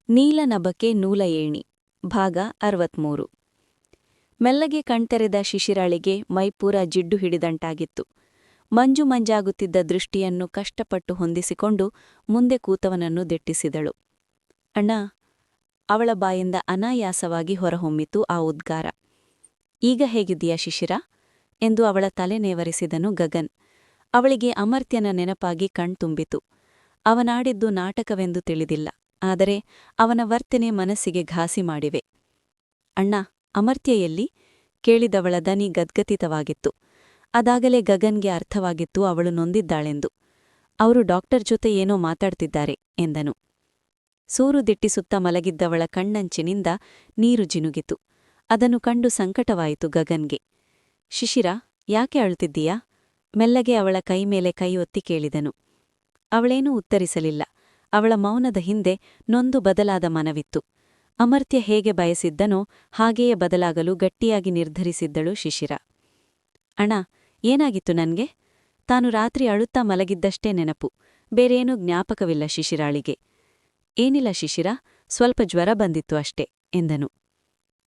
ನೀಲನಭಕೆ ನೂಲ ಏಣಿ ಭಾಗ 63 ಮೆಲ್ಲಗೆ ಕಣ್ತೆರೆದ ಶಿಶಿರಾಳಿಗೆ ಮೈಪೂರ ಜಿಡ್ಡು ಹಿಡಿದಂಟಾಗಿತ್ತು. ಮಂಜು ಮಂಜಾಗುತ್ತಿದ್ದ ದೃಷ್ಟಿಯನ್ನು ಕಷ್ಟಪಟ್ಟು ಹೊಂದಿಸಿಕೊಂಡು ಮುಂದೆ ಕೂತವನನ್ನು ದಿಟ್ಟಿಸಿದಳು. ಅಣ್ಣ, ಅವಳ ಬಾಯಿಂದ ಅನಾಯಾಸವಾಗಿ ಹೊರಹೊಮ್ಮಿತು ಆ ಉದ್ಗಾರ. ಈಗ ಹೇಗಿದ್ದೀಯಾ ಶಿಶಿರ ಎಂದು ಅವಳ ತಲೆ ನೇವರಿಸಿದನು ಗಗನ್. ಅವಳಿಗೆ ಅಮರ್ತ್ಯನ ನೆನಪಾಗಿ ಕಣ್ತುಂಬಿತು. ಅವನಾಡಿದ್ದು ನಾಟಕವೆಂದು ತಿಳಿದಿಲ್ಲ, ಆದರೆ ಅವನ ವರ್ತನೆ ಮನಸ್ಸಿಗೆ ಘಾಸಿ ಮಾಡಿವೆ. ಅಣ್ಣ, ಅಮರ್ತ್ಯ ಎಲ್ಲಿ ಕೇಳಿದವಳ ದನಿ ಗದ್ಗದಿತವಾಗಿತ್ತು. ಅದಾಗಲೇ ಗಗನ್ಗೆ ಅರ್ಥವಾಗಿತ್ತು ಅವಳು ನೊಂದಿದ್ದಾಳೆಂದು. ಅವರು ಡಾಕ್ಟರ್ ಜೊತೆ ಏನೋ ಮಾತಾಡ್ತಿದ್ದಾರೆ ಎಂದನು. ಸೂರು ದಿಟ್ಟಿಸುತ್ತ ಮಲಗಿದ್ದವಳ ಕಣ್ಣಂಚಿನಿಂದ ನೀರು ಜಿನುಗಿತು. ಅದನ್ನು ಕಂಡು ಸಂಕಟವಾಯಿತು ಗಗನ್ಗೆ. ಶಿಶಿರ, ಯಾಕೆ ಅಳುತ್ತಿದ್ದೀಯಾ ಮೆಲ್ಲಗೆ ಅವಳ ಕೈಮೇಲೆ ಕೈ ಒತ್ತಿ ಕೇಳಿದನು. ಅವಳೇನೂ ಉತ್ತರಿಸಲಿಲ್ಲ. ಅವಳ ಮೌನದ ಹಿಂದೆ ನೊಂದು ಬದಲಾದ ಮನವಿತ್ತು. ಅಮರ್ತ್ಯ ಹೇಗೆ ಬಯಸಿದ್ದನೋ ಹಾಗೆಯೇ ಬದಲಾಗಲು ಗಟ್ಟಿಯಾಗಿ ನಿರ್ಧರಿಸಿದ್ದಳು ಶಿಶಿರ. ಅಣ್ಣ, ಏನಾಗಿತ್ತು ನನ್ಗೆ ತಾನು ರಾತ್ರಿ ಅಳುತ್ತಾ ಮಲಗಿದ್ದಷ್ಟೇ ನೆನಪು, ಬೇರೇನೂ ಜ್ಞಾಪಕವಿಲ್ಲ ಶಿಶಿರಾಳಿಗೆ. ಏನಿಲ್ಲ ಶಿಶಿರ, ಸ್ವಲ್ಪ ಜ್ವರ ಬಂದಿತ್ತು ಅಷ್ಟೇ ಎಂದನು.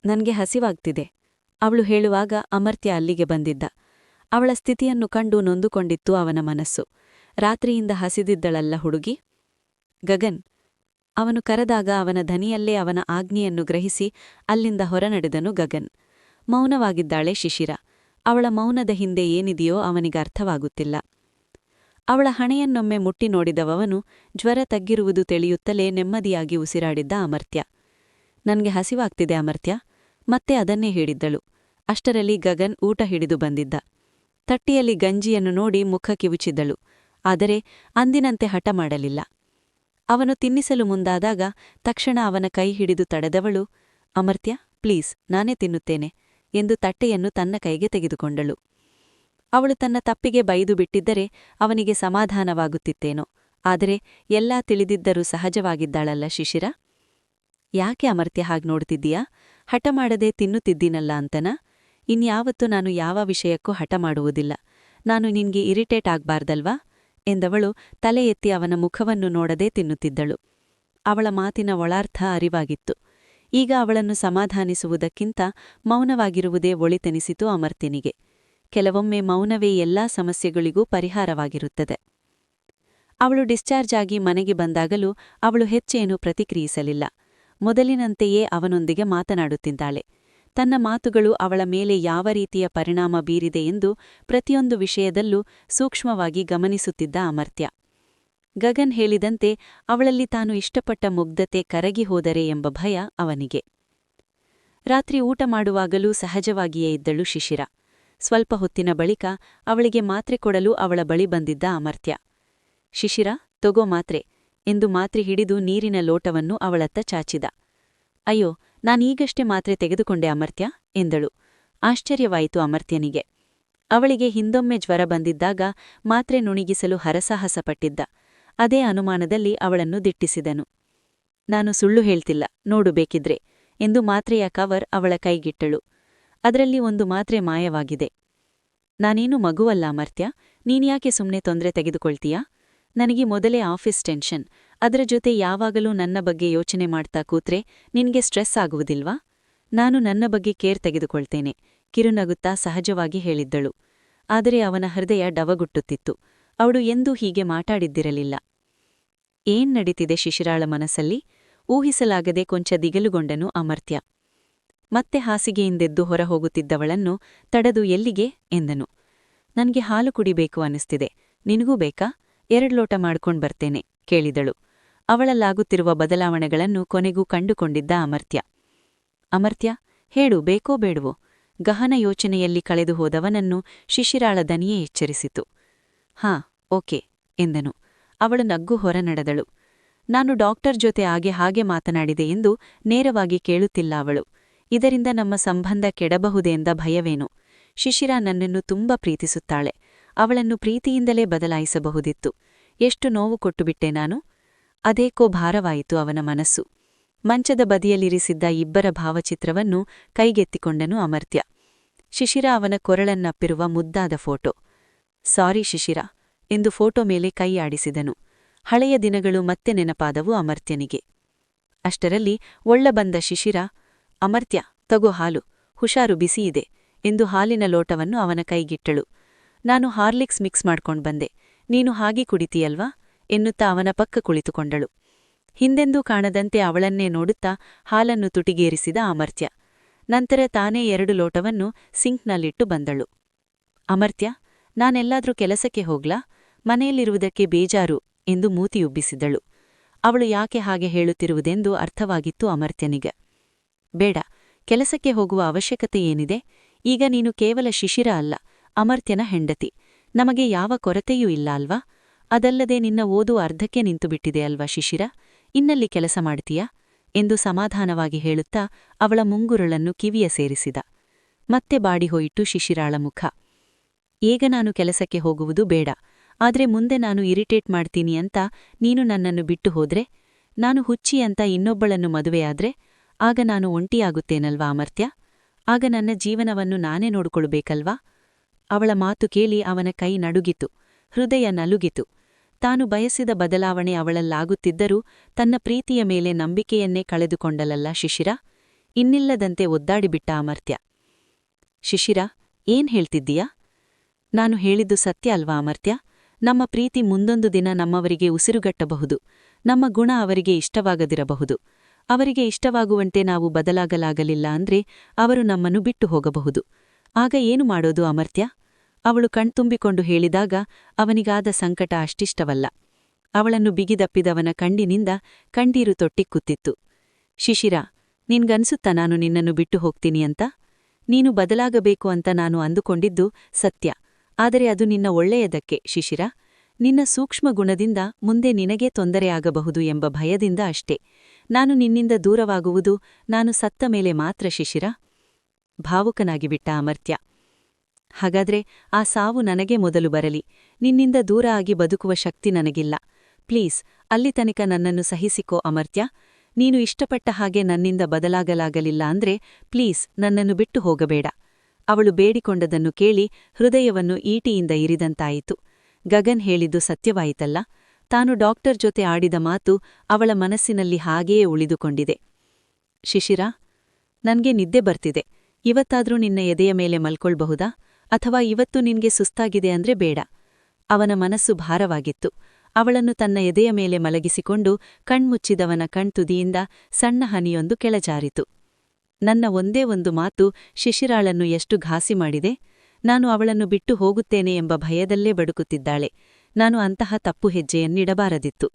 ನನ್ಗೆ ಹಸಿವಾಗ್ತಿದೆ ಅವಳು ಹೇಳುವಾಗ ಅಮರ್ತ್ಯ ಅಲ್ಲಿಗೆ ಬಂದಿದ್ದ. ಅವಳ ಸ್ಥಿತಿಯನ್ನು ಕಂಡು ನೊಂದುಕೊಂಡಿತ್ತು ಅವನ ಮನಸ್ಸು. ರಾತ್ರಿಯಿಂದ ಹಸಿದಿದ್ದಳಲ್ಲ ಹುಡುಗಿ. ಗಗನ್ ಅವನು ಕರೆದಾಗ ಅವನ ಧನಿಯಲ್ಲೇ ಅವನ ಆಜ್ಞೆಯನ್ನು ಗ್ರಹಿಸಿ ಅಲ್ಲಿಂದ ಹೊರನಡೆದನು ಗಗನ್. ಮೌನವಾಗಿದ್ದಾಳೆ ಶಿಶಿರ. ಅವಳ ಮೌನದ ಹಿಂದೆ ಏನಿದೆಯೋ ಅವನಿಗರ್ಥವಾಗುತ್ತಿಲ್ಲ. ಅವಳ ಹಣೆಯನ್ನೊಮ್ಮೆ ಮುಟ್ಟಿ ನೋಡಿದವನು ಜ್ವರ ತಗ್ಗಿರುವುದು ತಿಳಿಯುತ್ತಲೇ ನೆಮ್ಮದಿಯಾಗಿ ಉಸಿರಾಡಿದ್ದ ಅಮರ್ತ್ಯ. ನನ್ಗೆ ಹಸಿವಾಗ್ತಿದೆ ಅಮರ್ತ್ಯ, ಮತ್ತೆ ಅದನ್ನೇ ಹೇಳಿದ್ದಳು. ಅಷ್ಟರಲ್ಲಿ ಗಗನ್ ಊಟ ಹಿಡಿದು ಬಂದಿದ್ದ. ತಟ್ಟಿಯಲ್ಲಿ ಗಂಜಿಯನ್ನು ನೋಡಿ ಮುಖ ಕಿವುಚಿದ್ದಳು. ಆದರೆ ಅಂದಿನಂತೆ ಹಠ ಮಾಡಲಿಲ್ಲ. ಅವನು ತಿನ್ನಿಸಲು ಮುಂದಾದಾಗ ತಕ್ಷಣ ಅವನ ಕೈ ಹಿಡಿದು ತಡೆದವಳು, ಅಮರ್ತ್ಯ ಪ್ಲೀಸ್, ನಾನೇ ತಿನ್ನುತ್ತೇನೆ ಎಂದು ತಟ್ಟೆಯನ್ನು ತನ್ನ ಕೈಗೆ ತೆಗೆದುಕೊಂಡಳು. ಅವಳು ತನ್ನ ತಪ್ಪಿಗೆ ಬೈದು ಬಿಟ್ಟಿದ್ದರೆ ಅವನಿಗೆ ಸಮಾಧಾನವಾಗುತ್ತಿತ್ತೇನೋ. ಆದರೆ ಎಲ್ಲಾ ತಿಳಿದಿದ್ದರೂ ಸಹಜವಾಗಿದ್ದಾಳಲ್ಲ ಶಿಶಿರ. ಯಾಕೆ ಅಮರ್ತ್ಯ ಹಾಗೆ ನೋಡ್ತಿದ್ದೀಯಾ, ಹಠ ಮಾಡದೆ ತಿನ್ನುತ್ತಿದ್ದೀನಲ್ಲ ಅಂತನಾ? ಇನ್ಯಾವತ್ತೂ ನಾನು ಯಾವ ವಿಷಯಕ್ಕೂ ಹಠ ಮಾಡುವುದಿಲ್ಲ. ನಾನು ನಿನ್ಗೆ ಇರಿಟೇಟ್ ಆಗ್ಬಾರ್ದಲ್ವಾ ಎಂದವಳು ತಲೆ ಎತ್ತಿ ಅವನ ಮುಖವನ್ನು ನೋಡದೆ ತಿನ್ನುತ್ತಿದ್ದಳು. ಅವಳ ಮಾತಿನ ಒಳಾರ್ಥ ಅರಿವಾಗಿತ್ತು. ಈಗ ಅವಳನ್ನು ಸಮಾಧಾನಿಸುವುದಕ್ಕಿಂತ ಮೌನವಾಗಿರುವುದೇ ಒಳಿತೆನಿಸಿತು ಅಮರ್ತ್ಯನಿಗೆ. ಕೆಲವೊಮ್ಮೆ ಮೌನವೇ ಎಲ್ಲಾ ಸಮಸ್ಯೆಗಳಿಗೂ ಪರಿಹಾರವಾಗಿರುತ್ತದೆ. ಅವಳು ಡಿಸ್ಚಾರ್ಜ್ ಆಗಿ ಮನೆಗೆ ಬಂದಾಗಲೂ ಅವಳು ಹೆಚ್ಚೇನೂ ಪ್ರತಿಕ್ರಿಯಿಸಲಿಲ್ಲ. ಮೊದಲಿನಂತೆಯೇ ಅವನೊಂದಿಗೆ ಮಾತನಾಡುತ್ತಿದ್ದಾಳೆ. ತನ್ನ ಮಾತುಗಳು ಅವಳ ಮೇಲೆ ಯಾವ ರೀತಿಯ ಪರಿಣಾಮ ಬೀರಿದೆ ಎಂದು ಪ್ರತಿಯೊಂದು ವಿಷಯದಲ್ಲೂ ಸೂಕ್ಷ್ಮವಾಗಿ ಗಮನಿಸುತ್ತಿದ್ದ ಅಮರ್ತ್ಯ. ಗಗನ್ ಹೇಳಿದಂತೆ ಅವಳಲ್ಲಿ ತಾನು ಇಷ್ಟಪಟ್ಟ ಮುಗ್ಧತೆ ಕರಗಿ ಹೋದರೆ ಎಂಬ ಭಯ ಅವನಿಗೆ. ರಾತ್ರಿ ಊಟ ಮಾಡುವಾಗಲೂ ಸಹಜವಾಗಿಯೇ ಇದ್ದಳು ಶಿಶಿರ. ಸ್ವಲ್ಪ ಹೊತ್ತಿನ ಬಳಿಕ ಅವಳಿಗೆ ಮಾತ್ರೆ ಕೊಡಲು ಅವಳ ಬಳಿ ಬಂದಿದ್ದ ಅಮರ್ತ್ಯ. ಶಿಶಿರ, ತೊಗೋ ಮಾತ್ರೆ ಎಂದು ಮಾತ್ರೆ ಹಿಡಿದು ನೀರಿನ ಲೋಟವನ್ನು ಅವಳತ್ತ ಚಾಚಿದ. ಅಯ್ಯೋ, ನಾನೀಗಷ್ಟೇ ಮಾತ್ರೆ ತೆಗೆದುಕೊಂಡೆ ಅಮರ್ತ್ಯ ಎಂದಳು. ಆಶ್ಚರ್ಯವಾಯಿತು ಅಮರ್ತ್ಯನಿಗೆ. ಅವಳಿಗೆ ಹಿಂದೊಮ್ಮೆ ಜ್ವರ ಬಂದಿದ್ದಾಗ ಮಾತ್ರೆ ನುಣಿಗಿಸಲು ಹರಸಾಹಸಪಟ್ಟಿದ್ದ. ಅದೇ ಅನುಮಾನದಲ್ಲಿ ಅವಳನ್ನು ದಿಟ್ಟಿಸಿದನು. ನಾನು ಸುಳ್ಳು ಹೇಳ್ತಿಲ್ಲ, ನೋಡು ಬೇಕಿದ್ರೆ ಎಂದು ಮಾತ್ರೆಯ ಕವರ್ ಅವಳ ಕೈಗಿಟ್ಟಳು. ಅದರಲ್ಲಿ ಒಂದು ಮಾತ್ರೆ ಮಾಯವಾಗಿದೆ. ನಾನೇನು ಮಗುವಲ್ಲ ಅಮರ್ತ್ಯ, ನೀನ್ಯಾಕೆ ಸುಮ್ನೆ ತೊಂದರೆ ತೆಗೆದುಕೊಳ್ತೀಯಾ? ನನಗೆ ಮೊದಲೇ ಆಫೀಸ್ ಟೆನ್ಷನ್, ಅದರ ಜೊತೆ ಯಾವಾಗಲೂ ನನ್ನ ಬಗ್ಗೆ ಯೋಚನೆ ಮಾಡ್ತಾ ಕೂತ್ರೆ ನಿನ್ಗೆ ಸ್ಟ್ರೆಸ್ ಆಗುವುದಿಲ್ವಾ? ನಾನು ನನ್ನ ಬಗ್ಗೆ ಕೇರ್ ತೆಗೆದುಕೊಳ್ತೇನೆ ಕಿರುನಗುತ್ತಾ ಸಹಜವಾಗಿ ಹೇಳಿದ್ದಳು. ಆದರೆ ಅವನ ಹೃದಯ ಡವಗುಟ್ಟುತ್ತಿತ್ತು. ಅವಳು ಎಂದೂ ಹೀಗೆ ಮಾತಾಡಿದ್ದಿರಲಿಲ್ಲ. ಏನ್ ನಡೀತಿದೆ ಶಿಶಿರಾಳ ಮನಸ್ಸಲ್ಲಿ ಊಹಿಸಲಾಗದೆ ಕೊಂಚ ದಿಗಲುಗೊಂಡನು ಅಮರ್ತ್ಯ. ಮತ್ತೆ ಹಾಸಿಗೆಯಿಂದೆದ್ದು ಹೊರಹೋಗುತ್ತಿದ್ದವಳನ್ನು ತಡೆದು ಎಲ್ಲಿಗೆ ಎಂದನು. ನನ್ಗೆ ಹಾಲು ಕುಡಿಬೇಕು ಅನ್ನಿಸ್ತಿದೆ, ನಿನಗೂ ಬೇಕಾ? 2 ಲೋಟ ಮಾಡ್ಕೊಂಡ್ ಬರ್ತೇನೆ ಕೇಳಿದಳು. ಅವಳಲ್ಲಾಗುತ್ತಿರುವ ಬದಲಾವಣೆಗಳನ್ನು ಕೊನೆಗೂ ಕಂಡುಕೊಂಡಿದ್ದ ಅಮರ್ತ್ಯ. ಅಮರ್ತ್ಯ, ಹೇಳು, ಬೇಕೋ ಬೇಡವೋ? ಗಹನ ಯೋಚನೆಯಲ್ಲಿ ಕಳೆದು ಹೋದವನನ್ನು ಶಿಶಿರಾಳ ದನಿಯೇ ಎಚ್ಚರಿಸಿತು. ಹಾ, ಓಕೆ ಎಂದನು. ಅವಳು ನಗ್ಗು ಹೊರನಡೆದಳು. ನಾನು ಡಾಕ್ಟರ್ ಜೊತೆ ಹಾಗೆ ಮಾತನಾಡಿದೆ ಎಂದು ನೇರವಾಗಿ ಕೇಳುತ್ತಿಲ್ಲ ಅವಳು. ಇದರಿಂದ ನಮ್ಮ ಸಂಬಂಧ ಕೆಡಬಹುದೆಂದ ಭಯವೇನು? ಶಿಶಿರ ನನ್ನನ್ನು ತುಂಬ ಪ್ರೀತಿಸುತ್ತಾಳೆ. ಅವಳನ್ನು ಪ್ರೀತಿಯಿಂದಲೇ ಬದಲಾಯಿಸಬಹುದಿತ್ತು. ಎಷ್ಟು ನೋವು ಕೊಟ್ಟುಬಿಟ್ಟೆ ನಾನು? ಅದೇಕೋ ಭಾರವಾಯಿತು ಅವನ ಮನಸ್ಸು. ಮಂಚದ ಬದಿಯಲ್ಲಿರಿಸಿದ್ದ ಇಬ್ಬರ ಭಾವಚಿತ್ರವನ್ನು ಕೈಗೆತ್ತಿಕೊಂಡನು ಅಮರ್ತ್ಯ. ಶಿಶಿರ ಅವನ ಕೊರಳನ್ನಪ್ಪಿರುವ ಮುದ್ದಾದ ಫೋಟೋ. ಸಾರಿ ಶಿಶಿರ ಎಂದು ಫೋಟೋ ಮೇಲೆ ಕೈ ಆಡಿಸಿದನು. ಹಳೆಯ ದಿನಗಳು ಮತ್ತೆ ನೆನಪಾದವು ಅಮರ್ತ್ಯನಿಗೆ. ಅಷ್ಟರಲ್ಲಿ ಒಳ್ಳ ಬಂದ ಶಿಶಿರ, ಅಮರ್ತ್ಯ, ತಗೋ ಹಾಲು, ಹುಷಾರು ಬಿಸಿಯಿದೆ ಎಂದು ಹಾಲಿನ ಲೋಟವನ್ನು ಅವನ ಕೈಗಿಟ್ಟಳು. ನಾನು ಹಾರ್ಲಿಕ್ಸ್ ಮಿಕ್ಸ್ ಮಾಡ್ಕೊಂಡ್ ಬಂದೆ, ನೀನು ಹಾಗೆ ಕುಡಿತೀಯಲ್ವಾ ಎನ್ನುತ್ತಾ ಅವನ ಪಕ್ಕ ಕುಳಿತುಕೊಂಡಳು. ಹಿಂದೆಂದೂ ಕಾಣದಂತೆ ಅವಳನ್ನೇ ನೋಡುತ್ತಾ ಹಾಲನ್ನು ತುಟಿಗೇರಿಸಿದ ಅಮರ್ತ್ಯ. ನಂತರ ತಾನೇ 2 ಲೋಟವನ್ನು ಸಿಂಕ್ನಲ್ಲಿಟ್ಟು ಬಂದಳು. ಅಮರ್ತ್ಯ, ನಾನೆಲ್ಲಾದ್ರೂ ಕೆಲಸಕ್ಕೆ ಹೋಗ್ಲಾ, ಮನೆಯಲ್ಲಿರುವುದಕ್ಕೆ ಬೇಜಾರು ಎಂದು ಮೂತಿಯುಬ್ಬಿಸಿದಳು. ಅವಳು ಯಾಕೆ ಹಾಗೆ ಹೇಳುತ್ತಿರುವುದೆಂದು ಅರ್ಥವಾಗಿತ್ತು ಅಮರ್ತ್ಯನಿಗೆ. ಬೇಡ, ಕೆಲಸಕ್ಕೆ ಹೋಗುವ ಅವಶ್ಯಕತೆ ಏನಿದೆ? ಈಗ ನೀನು ಕೇವಲ ಶಿಶಿರ ಅಲ್ಲ, ಅಮರ್ತ್ಯನ ಹೆಂಡತಿ. ನಮಗೆ ಯಾವ ಕೊರತೆಯೂ ಇಲ್ಲ ಅಲ್ವಾ? ಅದಲ್ಲದೆ ನಿನ್ನ ಓದು ಅರ್ಧಕ್ಕೆ ನಿಂತುಬಿಟ್ಟಿದೆ ಅಲ್ವಾ ಶಿಶಿರ, ಇನ್ನಲ್ಲಿ ಕೆಲಸ ಮಾಡ್ತೀಯಾ ಎಂದು ಸಮಾಧಾನವಾಗಿ ಹೇಳುತ್ತಾ ಅವಳ ಮುಂಗುರುಳನ್ನು ಕಿವಿಯ ಸೇರಿಸಿದ. ಮತ್ತೆ ಬಾಡಿಹೋಯಿತು ಶಿಶಿರಾಳ ಮುಖ. ಈಗ ನಾನು ಕೆಲಸಕ್ಕೆ ಹೋಗುವುದು ಬೇಡ, ಆದ್ರೆ ಮುಂದೆ ನಾನು ಇರಿಟೇಟ್ ಮಾಡ್ತೀನಿ ಅಂತ ನೀನು ನನ್ನನ್ನು ಬಿಟ್ಟು ಹೋದ್ರೆ, ನಾನು ಹುಚ್ಚಿ ಅಂತ ಇನ್ನೊಬ್ಬಳನ್ನು ಮದುವೆಯಾದ್ರೆ, ಆಗ ನಾನು ಒಂಟಿಯಾಗುತ್ತೇನಲ್ವಾ ಅಮರ್ತ್ಯ? ಆಗ ನನ್ನ ಜೀವನವನ್ನು ನಾನೇ ನೋಡಿಕೊಳ್ಬೇಕಲ್ವಾ? ಅವಳ ಮಾತು ಕೇಳಿ ಅವನ ಕೈ ನಡುಗಿತು, ಹೃದಯ ನಲುಗಿತು. ತಾನು ಬಯಸಿದ ಬದಲಾವಣೆ ಅವಳಲ್ಲಾಗುತ್ತಿದ್ದರೂ ತನ್ನ ಪ್ರೀತಿಯ ಮೇಲೆ ನಂಬಿಕೆಯನ್ನೇ ಕಳೆದುಕೊಂಡಲಲ್ಲ ಶಿಶಿರ? ಇನ್ನಿಲ್ಲದಂತೆ ಒದ್ದಾಡಿಬಿಟ್ಟ ಅಮರ್ತ್ಯ. ಶಿಶಿರ, ಏನ್ ಹೇಳ್ತಿದ್ದೀಯಾ? ನಾನು ಹೇಳಿದ್ದು ಸತ್ಯ ಅಲ್ವಾ ಅಮರ್ತ್ಯ? ನಮ್ಮ ಪ್ರೀತಿ ಮುಂದೊಂದು ದಿನ ನಮ್ಮವರಿಗೆ ಉಸಿರುಗಟ್ಟಬಹುದು. ನಮ್ಮ ಗುಣ ಅವರಿಗೆ ಇಷ್ಟವಾಗದಿರಬಹುದು. ಅವರಿಗೆ ಇಷ್ಟವಾಗುವಂತೆ ನಾವು ಬದಲಾಗಲಾಗಲಿಲ್ಲ ಅಂದ್ರೆ ಅವರು ನಮ್ಮನ್ನು ಬಿಟ್ಟು ಹೋಗಬಹುದು. ಆಗ ಏನು ಮಾಡೋದು ಅಮರ್ತ್ಯ? ಅವಳು ಕಣ್ತುಂಬಿಕೊಂಡು ಹೇಳಿದಾಗ ಅವನಿಗಾದ ಸಂಕಟ ಅಷ್ಟಿಷ್ಟವಲ್ಲ. ಅವಳನ್ನು ಬಿಗಿದಪ್ಪಿದವನ ಕಣ್ಣಿನಿಂದ ಕಣ್ಣೀರು ತೊಟ್ಟಿಕ್ಕುತ್ತಿತ್ತು. ಶಿಶಿರ, ನಿನ್ಗನ್ಸುತ್ತಾ ನಾನು ನಿನ್ನನ್ನು ಬಿಟ್ಟು ಹೋಗ್ತೀನಿ ಅಂತ? ನೀನು ಬದಲಾಗಬೇಕು ಅಂತ ನಾನು ಅಂದುಕೊಂಡಿದ್ದು ಸತ್ಯ, ಆದರೆ ಅದು ನಿನ್ನ ಒಳ್ಳೆಯದಕ್ಕೆ ಶಿಶಿರ. ನಿನ್ನ ಸೂಕ್ಷ್ಮ ಗುಣದಿಂದ ಮುಂದೆ ನಿನಗೇ ತೊಂದರೆಯಾಗಬಹುದು ಎಂಬ ಭಯದಿಂದ ಅಷ್ಟೇ. ನಾನು ನಿನ್ನಿಂದ ದೂರವಾಗುವುದು ನಾನು ಸತ್ತ ಮೇಲೆ ಮಾತ್ರ ಶಿಶಿರ. ಭಾವುಕನಾಗಿಬಿಟ್ಟ ಅಮರ್ತ್ಯ. ಹಾಗಾದ್ರೆ ಆ ಸಾವು ನನಗೇ ಮೊದಲು ಬರಲಿ. ನಿನ್ನಿಂದ ದೂರ ಆಗಿ ಬದುಕುವ ಶಕ್ತಿ ನನಗಿಲ್ಲ. ಪ್ಲೀಸ್, ಅಲ್ಲಿ ತನಕ ನನ್ನನ್ನು ಸಹಿಸಿಕೋ ಅಮರ್ತ್ಯ. ನೀನು ಇಷ್ಟಪಟ್ಟ ಹಾಗೆ ನನ್ನಿಂದ ಬದಲಾಗಲಾಗಲಿಲ್ಲ ಅಂದ್ರೆ ಪ್ಲೀಸ್ ನನ್ನನ್ನು ಬಿಟ್ಟು ಹೋಗಬೇಡ. ಅವಳು ಬೇಡಿಕೊಂಡದನ್ನು ಕೇಳಿ ಹೃದಯವನ್ನು ಈಟಿಯಿಂದ ಇರಿದಂತಾಯಿತು. ಗಗನ್ ಹೇಳಿದ್ದು ಸತ್ಯವಾಯಿತಲ್ಲ. ತಾನು ಡಾಕ್ಟರ್ ಜೊತೆ ಆಡಿದ ಮಾತು ಅವಳ ಮನಸ್ಸಿನಲ್ಲಿ ಹಾಗೆಯೇ ಉಳಿದುಕೊಂಡಿದೆ. ಶಿಶಿರ, ನನ್ಗೆ ನಿದ್ದೆ ಬರ್ತಿದೆ. ಇವತ್ತಾದ್ರೂ ನಿನ್ನ ಎದೆಯ ಮೇಲೆ ಮಲ್ಕೊಳ್ಬಹುದಾ? ಅಥವಾ ಇವತ್ತು ನಿನ್ಗೆ ಸುಸ್ತಾಗಿದೆ ಅಂದ್ರೆ ಬೇಡ. ಅವನ ಮನಸ್ಸು ಭಾರವಾಗಿತ್ತು. ಅವಳನ್ನು ತನ್ನ ಎದೆಯ ಮೇಲೆ ಮಲಗಿಸಿಕೊಂಡು ಕಣ್ಮುಚ್ಚಿದವನ ಕಣ್ತುದಿಯಿಂದ ಸಣ್ಣ ಹನಿಯೊಂದು ಕೆಳಜಾರಿತು. ನನ್ನ ಒಂದೇ ಒಂದು ಮಾತು ಶಿಶಿರಾಳನ್ನು ಎಷ್ಟು ಘಾಸಿ ಮಾಡಿದೆ. ನಾನು ಅವಳನ್ನು ಬಿಟ್ಟು ಹೋಗುತ್ತೇನೆ ಎಂಬ ಭಯದಲ್ಲೇ ಬಡುಕುತ್ತಿದ್ದಾಳೆ. ನಾನು ಅಂತಹ ತಪ್ಪು ಹೆಜ್ಜೆಯನ್ನಿಡಬಾರದಿತ್ತು.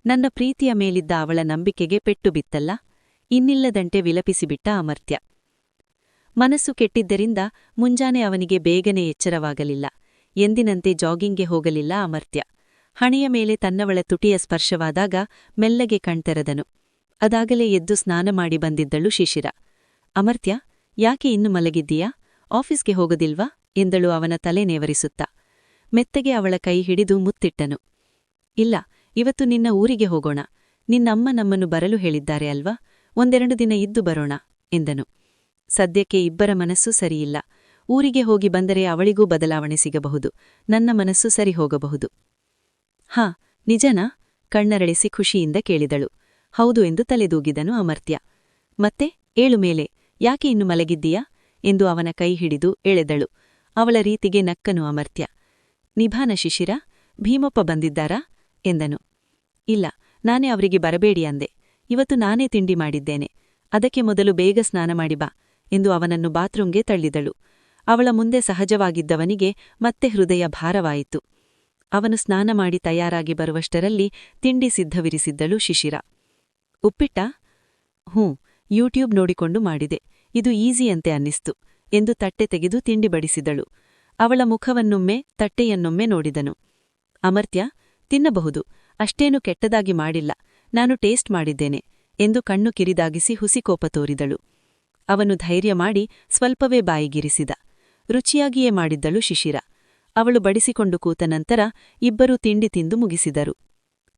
ನನ್ನ ಪ್ರೀತಿಯ ಮೇಲಿದ್ದ ಅವಳ ನಂಬಿಕೆಗೆ ಪೆಟ್ಟು ಬಿತ್ತಲ್ಲ. ಇನ್ನಿಲ್ಲದಂತೆ ವಿಲಪಿಸಿಬಿಟ್ಟ ಅಮರ್ತ್ಯ. ಮನಸ್ಸು ಕೆಟ್ಟಿದ್ದರಿಂದ ಮುಂಜಾನೆ ಅವನಿಗೆ ಬೇಗನೆ ಎಚ್ಚರವಾಗಲಿಲ್ಲ. ಎಂದಿನಂತೆ ಜಾಗಿಂಗ್ಗೆ ಹೋಗಲಿಲ್ಲ ಅಮರ್ತ್ಯ. ಹಣೆಯ ಮೇಲೆ ತನ್ನವಳ ತುಟಿಯ ಸ್ಪರ್ಶವಾದಾಗ ಮೆಲ್ಲಗೆ ಕಣ್ತೆರೆದನು. ಅದಾಗಲೇ ಎದ್ದು ಸ್ನಾನ ಮಾಡಿ ಬಂದಿದ್ದಳು ಶಿಶಿರ. ಅಮರ್ತ್ಯ, ಯಾಕೆ ಇನ್ನು ಮಲಗಿದ್ದೀಯಾ? ಆಫೀಸ್ಗೆ ಹೋಗೋದಿಲ್ವಾ ಎಂದಳು ಅವನ ತಲೆ ನೇವರಿಸುತ್ತಾ. ಮೆತ್ತಗೆ ಅವಳ ಕೈ ಹಿಡಿದು ಮುತ್ತಿಟ್ಟನು. ಇಲ್ಲ, ಇವತ್ತು ನಿನ್ನ ಊರಿಗೆ ಹೋಗೋಣ. ನಿನ್ನಮ್ಮ ನಮ್ಮನ್ನು ಬರಲು ಹೇಳಿದ್ದಾರೆ ಅಲ್ವಾ? 1-2 ದಿನ ಇದ್ದು ಬರೋಣ ಎಂದನು. ಸದ್ಯಕ್ಕೆ ಇಬ್ಬರ ಮನಸ್ಸೂ ಸರಿಯಿಲ್ಲ. ಊರಿಗೆ ಹೋಗಿ ಬಂದರೆ ಅವಳಿಗೂ ಬದಲಾವಣೆ ಸಿಗಬಹುದು. ನನ್ನ ಮನಸ್ಸು ಸರಿ ಹೋಗಬಹುದು. ಹಾ, ನಿಜನಾ? ಕಣ್ಣರಳಿಸಿ ಖುಷಿಯಿಂದ ಕೇಳಿದಳು. ಹೌದು ಎಂದು ತಲೆದೂಗಿದನು ಅಮರ್ತ್ಯ. ಮತ್ತೆ ಏಳು ಮೇಲೆ, ಯಾಕೆ ಇನ್ನು ಮಲಗಿದ್ದೀಯಾ ಎಂದು ಅವನ ಕೈ ಹಿಡಿದು ಎಳೆದಳು. ಅವಳ ರೀತಿಗೆ ನಕ್ಕನು ಅಮರ್ತ್ಯ. ನಿಭಾನ ಶಿಶಿರ, ಭೀಮಪ್ಪ ಬಂದಿದ್ದಾರಾ ಎಂದನು. ಇಲ್ಲ, ನಾನೇ ಅವರಿಗೆ ಬರಬೇಡಿ ಅಂದೆ. ಇವತ್ತು ನಾನೇ ತಿಂಡಿ ಮಾಡಿದ್ದೇನೆ. ಅದಕ್ಕೆ ಮೊದಲು ಬೇಗ ಸ್ನಾನ ಮಾಡಿ ಬಾ ಎಂದು ಅವನನ್ನು ಬಾತ್ರೂಂಗೆ ತಳ್ಳಿದಳು. ಅವಳ ಮುಂದೆ ಸಹಜವಾಗಿದ್ದವನಿಗೆ ಮತ್ತೆ ಹೃದಯ ಭಾರವಾಯಿತು. ಅವನು ಸ್ನಾನ ಮಾಡಿ ತಯಾರಾಗಿ ಬರುವಷ್ಟರಲ್ಲಿ ತಿಂಡಿ ಸಿದ್ಧವಿರಿಸಿದ್ದಳು ಶಿಶಿರ. ಉಪ್ಪಿಟ್ಟ? ಹ್ಞೂ, ಯೂಟ್ಯೂಬ್ ನೋಡಿಕೊಂಡು ಮಾಡಿದೆ. ಇದು ಈಸಿಯಂತೆ ಅನ್ನಿಸ್ತು ಎಂದು ತಟ್ಟೆ ತೆಗೆದು ತಿಂಡಿ ಬಡಿಸಿದಳು. ಅವಳ ಮುಖವನ್ನೊಮ್ಮೆ ತಟ್ಟೆಯನ್ನೊಮ್ಮೆ ನೋಡಿದನು. ಅಮರ್ತ್ಯ, ತಿನ್ನಬಹುದು, ಅಷ್ಟೇನು ಕೆಟ್ಟದಾಗಿ ಮಾಡಿಲ್ಲ. ನಾನು ಟೇಸ್ಟ್ ಮಾಡಿದ್ದೇನೆ ಎಂದು ಕಣ್ಣು ಕಿರಿದಾಗಿಸಿ ಹುಸಿಕೋಪ ತೋರಿದಳು. ಅವನು ಧೈರ್ಯ ಮಾಡಿ ಸ್ವಲ್ಪವೇ ಬಾಯಿಗಿರಿಸಿದ. ರುಚಿಯಾಗಿಯೇ ಮಾಡಿದ್ದಳು ಶಿಶಿರ. ಅವಳು ಬಡಿಸಿಕೊಂಡು ಕೂತ ನಂತರ ಇಬ್ಬರೂ ತಿಂಡಿ ತಿಂದು ಮುಗಿಸಿದರು.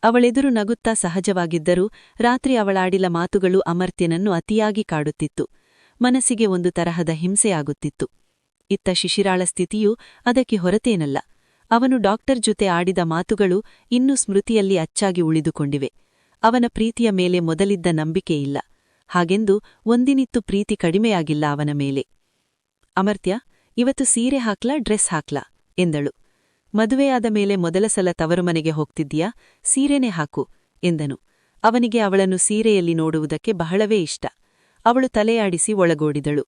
ಅವಳೆದುರು ನಗುತ್ತಾ ಸಹಜವಾಗಿದ್ದರೂ ರಾತ್ರಿ ಅವಳಾಡಿಲ ಮಾತುಗಳು ಅಮರ್ತ್ಯನನ್ನು ಅತಿಯಾಗಿ ಕಾಡುತ್ತಿತ್ತು. ಮನಸ್ಸಿಗೆ ಒಂದು ತರಹದ ಹಿಂಸೆಯಾಗುತ್ತಿತ್ತು. ಇತ್ತ ಶಿಶಿರಾಳ ಸ್ಥಿತಿಯೂ ಅದಕ್ಕೆ ಹೊರತೇನಲ್ಲ. ಅವನು ಡಾಕ್ಟರ್ ಜೊತೆ ಆಡಿದ ಮಾತುಗಳು ಇನ್ನೂ ಸ್ಮೃತಿಯಲ್ಲಿ ಅಚ್ಚಾಗಿ ಉಳಿದುಕೊಂಡಿವೆ. ಅವನ ಪ್ರೀತಿಯ ಮೇಲೆ ಮೊದಲಿದ್ದ ನಂಬಿಕೆಯಿಲ್ಲ. ಹಾಗೆಂದು ಒಂದಿನಿತ್ತು ಪ್ರೀತಿ ಕಡಿಮೆಯಾಗಿಲ್ಲ ಅವನ ಮೇಲೆ. ಅಮರ್ತ್ಯ, ಇವತ್ತು ಸೀರೆ ಹಾಕ್ಲಾ ಡ್ರೆಸ್ ಹಾಕ್ಲಾ ಎಂದಳು. ಮದುವೆಯಾದ ಮೇಲೆ ಮೊದಲ ಸಲ ತವರುಮನೆಗೆ ಹೋಗ್ತಿದ್ದೀಯಾ, ಸೀರೆನೇ ಹಾಕು ಎಂದನು. ಅವನಿಗೆ ಅವಳನ್ನು ಸೀರೆಯಲ್ಲಿ ನೋಡುವುದಕ್ಕೆ ಬಹಳವೇ ಇಷ್ಟ. ಅವಳು ತಲೆಯಾಡಿಸಿ ಒಳಗೋಡಿದಳು.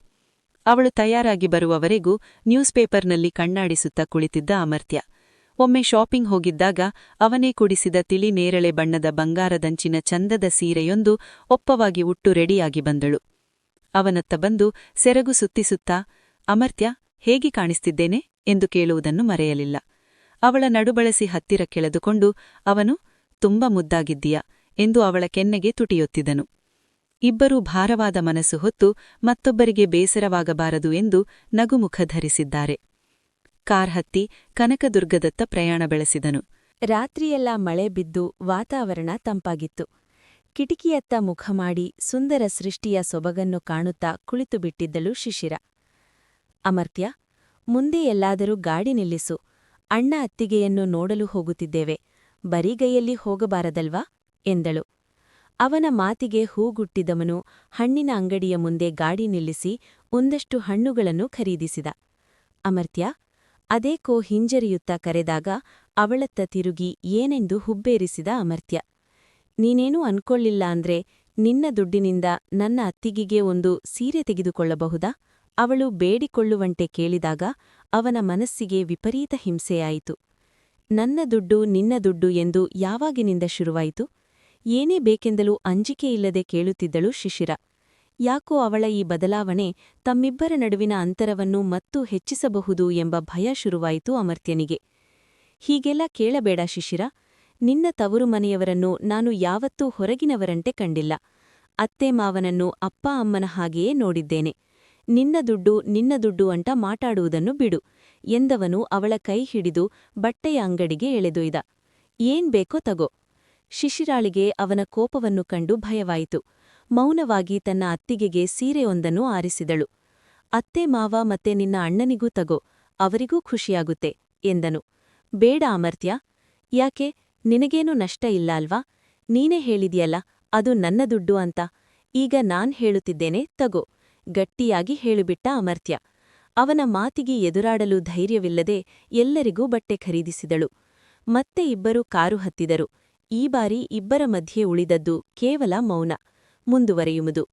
ಅವಳು ತಯಾರಾಗಿ ಬರುವವರೆಗೂ ನ್ಯೂಸ್ ಪೇಪರ್ನಲ್ಲಿ ಕಣ್ಣಾಡಿಸುತ್ತಾ ಕುಳಿತಿದ್ದ ಅಮರ್ತ್ಯ. ಒಮ್ಮೆ ಶಾಪಿಂಗ್ ಹೋಗಿದ್ದಾಗ ಅವನೇ ಕುಡಿಸಿದ ತಿಳಿ ನೇರಳೆ ಬಣ್ಣದ ಬಂಗಾರದಂಚಿನ ಚಂದದ ಸೀರೆಯೊಂದು ಒಪ್ಪವಾಗಿ ಉಟ್ಟು ರೆಡಿಯಾಗಿ ಬಂದಳು. ಅವನತ್ತ ಬಂದು ಸೆರಗು ಸುತ್ತಿಸುತ್ತಾ, ಅಮರ್ತ್ಯ, ಹೇಗೆ ಕಾಣಿಸ್ತಿದ್ದೇನೆ ಎಂದು ಕೇಳುವುದನ್ನು ಮರೆಯಲಿಲ್ಲ. ಅವಳ ನಡುಬಳಸಿ ಹತ್ತಿರ ಕೆಳೆದುಕೊಂಡು ಅವನು, ತುಂಬ ಮುದ್ದಾಗಿದ್ದೀಯ ಎಂದು ಅವಳ ಕೆನ್ನೆಗೆ ತುಟಿಯೊತ್ತಿದನು. ಇಬ್ಬರೂ ಭಾರವಾದ ಮನಸ್ಸು ಹೊತ್ತು ಮತ್ತೊಬ್ಬರಿಗೆ ಬೇಸರವಾಗಬಾರದು ಎಂದು ನಗುಮುಖ ಧರಿಸಿದ್ದಾರೆ. ಕಾರ್ ಹತ್ತಿ ಕನಕದುರ್ಗದತ್ತ ಪ್ರಯಾಣ ಬೆಳೆಸಿದನು. ರಾತ್ರಿಯೆಲ್ಲ ಮಳೆ ಬಿದ್ದು ವಾತಾವರಣ ತಂಪಾಗಿತ್ತು. ಕಿಟಕಿಯತ್ತ ಮುಖ ಮಾಡಿ ಸುಂದರ ಸೃಷ್ಟಿಯ ಸೊಬಗನ್ನು ಕಾಣುತ್ತಾ ಕುಳಿತುಬಿಟ್ಟಿದ್ದಳು ಶಿಶಿರ. ಅಮರ್ತ್ಯ, ಮುಂದೆ ಎಲ್ಲಾದರೂ ಗಾಡಿ ನಿಲ್ಲಿಸು. ಅಣ್ಣ ಅತ್ತಿಗೆಯನ್ನು ನೋಡಲು ಹೋಗುತ್ತಿದ್ದೇವೆ. ಬರಿಗೈಯಲ್ಲಿ ಹೋಗಬಾರದಲ್ವಾ ಎಂದಳು. ಅವನ ಮಾತಿಗೆ ಹೂಗುಟ್ಟಿದವನು ಹಣ್ಣಿನ ಅಂಗಡಿಯ ಮುಂದೆ ಗಾಡಿ ನಿಲ್ಲಿಸಿ ಒಂದಷ್ಟು ಹಣ್ಣುಗಳನ್ನು ಖರೀದಿಸಿದ. ಅಮರ್ತ್ಯ ಅದೇಕೋ ಹಿಂಜರಿಯುತ್ತಾ ಕರೆದಾಗ ಅವಳತ್ತ ತಿರುಗಿ ಏನೆಂದು ಹುಬ್ಬೇರಿಸಿದ ಅಮರ್ತ್ಯ. ನೀನೇನೂ ಅನ್ಕೊಳ್ಳಿಲ್ಲ ಅಂದ್ರೆ ನಿನ್ನ ದುಡ್ಡಿನಿಂದ ನನ್ನ ಅತ್ತಿಗೆಗೆ ಒಂದು ಸೀರೆ ತೆಗೆದುಕೊಳ್ಳಬಹುದಾ? ಅವಳು ಬೇಡಿಕೊಳ್ಳುವಂತೆ ಕೇಳಿದಾಗ ಅವನ ಮನಸ್ಸಿಗೆ ವಿಪರೀತ ಹಿಂಸೆಯಾಯಿತು. ನನ್ನ ದುಡ್ಡು ನಿನ್ನ ದುಡ್ಡು ಎಂದು ಯಾವಾಗಿನಿಂದ ಶುರುವಾಯಿತು? ಏನೇ ಬೇಕೆಂದಲೂ ಅಂಜಿಕೆಯಿಲ್ಲದೆ ಕೇಳುತ್ತಿದ್ದಳು ಶಿಶಿರ. ಯಾಕೋ ಅವಳ ಈ ಬದಲಾವಣೆ ತಮ್ಮಿಬ್ಬರ ನಡುವಿನ ಅಂತರವನ್ನು ಮತ್ತೂ ಹೆಚ್ಚಿಸಬಹುದು ಎಂಬ ಭಯ ಶುರುವಾಯಿತು ಅಮರ್ತ್ಯನಿಗೆ. ಹೀಗೆಲ್ಲ ಕೇಳಬೇಡ ಶಿಶಿರ. ನಿನ್ನ ತವರು ಮನೆಯವರನ್ನು ನಾನು ಯಾವತ್ತೂ ಹೊರಗಿನವರಂತೆ ಕಂಡಿಲ್ಲ. ಅತ್ತೆ ಮಾವನನ್ನು ಅಪ್ಪ ಅಮ್ಮನ ಹಾಗೆಯೇ ನೋಡಿದ್ದೇನೆ. ನಿನ್ನ ದುಡ್ಡು ಅಂತ ಮಾತಾಡುವುದನ್ನು ಬಿಡು ಎಂದವನು ಅವಳ ಕೈ ಹಿಡಿದು ಬಟ್ಟೆಯ ಅಂಗಡಿಗೆ ಎಳೆದೊಯ್ದ. ಏನ್ ಬೇಕೋ ತಗೋ. ಶಿಶಿರಾಳಿಗೆ ಅವನ ಕೋಪವನ್ನು ಕಂಡು ಭಯವಾಯಿತು. ಮೌನವಾಗಿ ತನ್ನ ಅತ್ತಿಗೆಗೆ ಸೀರೆಯೊಂದನ್ನು ಆರಿಸಿದಳು. ಅತ್ತೆ ಮಾವ ಮತ್ತೆ ನಿನ್ನ ಅಣ್ಣನಿಗೂ ತಗೋ, ಅವರಿಗೂ ಖುಷಿಯಾಗುತ್ತೆ ಎಂದನು. ಬೇಡ ಅಮರ್ತ್ಯ. ಯಾಕೆ, ನಿನಗೇನು ನಷ್ಟ ಇಲ್ಲ ಅಲ್ವಾ? ನೀನೇ ಹೇಳಿದ್ಯಲ್ಲ, ಅದು ನನ್ನ ದುಡ್ಡು ಅಂತ. ಈಗ ನಾನ್ ಹೇಳುತ್ತಿದ್ದೇನೆ, ತಗೋ, ಗಟ್ಟಿಯಾಗಿ ಹೇಳಿಬಿಟ್ಟ ಅಮರ್ತ್ಯ. ಅವನ ಮಾತಿಗೆ ಎದುರಾಡಲು ಧೈರ್ಯವಿಲ್ಲದೆ ಎಲ್ಲರಿಗೂ ಬಟ್ಟೆ ಖರೀದಿಸಿದಳು. ಮತ್ತೆ ಇಬ್ಬರು ಕಾರು ಹತ್ತಿದರು. ಈ ಬಾರಿ ಇಬ್ಬರ ಮಧ್ಯೆ ಉಳಿದದ್ದು ಕೇವಲ ಮೌನ. ಮುಂದುವರೆಯುವುದು.